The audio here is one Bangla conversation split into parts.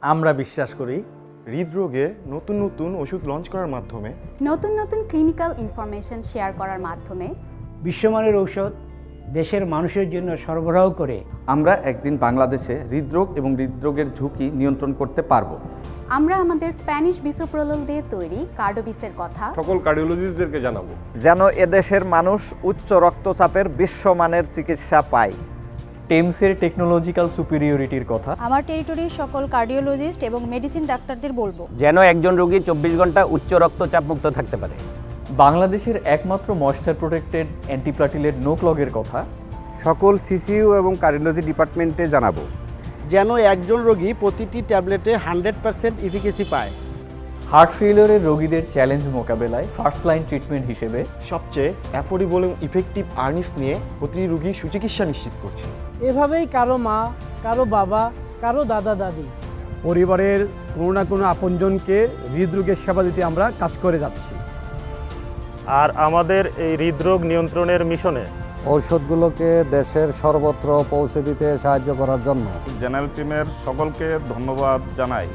আমরা বিশ্বাস করি হৃদরোগের নতুন নতুন ওষুধ লঞ্চ করার মাধ্যমে, নতুন নতুন ক্লিনিক্যাল ইনফরমেশন শেয়ার করার মাধ্যমে বিশ্বমানের ঔষধ দেশের মানুষের জন্য সরবরাহ করে আমরা একদিন বাংলাদেশে হৃদরোগ এবং হৃদরোগের ঝুঁকি নিয়ন্ত্রণ করতে পারব। আমরা আমাদের স্প্যানিশ বিসোপ্রোলোল দিয়ে তৈরি কার্ডোবিসের কথা সকল কার্ডিওলজিস্টদেরকে জানাবো যেন এদেশের মানুষ উচ্চ রক্তচাপের বিশ্বমানের চিকিৎসা পায়। টেমসের টেকনোলজিক্যাল সুপিরিয়রিটির কথা আমার টেরিটরির সকল কার্ডিওলজিস্ট এবং মেডিসিন ডাক্তারদের বলবো যেন একজন রোগী 24 ঘন্টা উচ্চ রক্তচাপ মুক্ত থাকতে পারে। বাংলাদেশের একমাত্র ময়েশ্চার প্রোটেক্টেড অ্যান্টিপ্লাটিলেট নো ক্লগের কথা সকল সিসিইউ এবং কার্ডিওলজি ডিপার্টমেন্টে জানাবো। যেন একজন রোগী প্রতিটি ট্যাবলেটে 100% ইফিকেসি পায়। হার্ট ফেলিওরের রোগীদের চ্যালেঞ্জ মোকাবেলায় ফার্স্ট লাইন ট্রিটমেন্ট হিসেবে সবচেয়ে অ্যাফোর্ডেবল এবং ইফেক্টিভ আর্নিস নিয়ে প্রতিটি রোগীর সুচিকিৎসা নিশ্চিত করছে। এভাবেই কারো মা, কারো বাবা, কারো দাদা দাদি, পরিবারের কোনো না কোনো আপনজনকে হৃদরোগের সেবা দিতে আমরা কাজ করে যাচ্ছি। আর আমাদের এই হৃদরোগ নিয়ন্ত্রণের মিশনে ঔষধগুলোকে দেশের সর্বত্র পৌঁছে দিতে সাহায্য করার জন্য জেনারেল টিমের সকলকে ধন্যবাদ জানাই।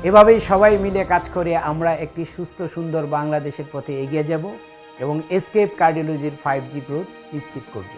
এভাবেই সবাই মিলে কাজ করে আমরা একটি সুস্থ সুন্দর বাংলাদেশের পথে এগিয়ে যাব এবং এসকেপ কার্ডিওলজির 5G গ্রোথ নিশ্চিত করব।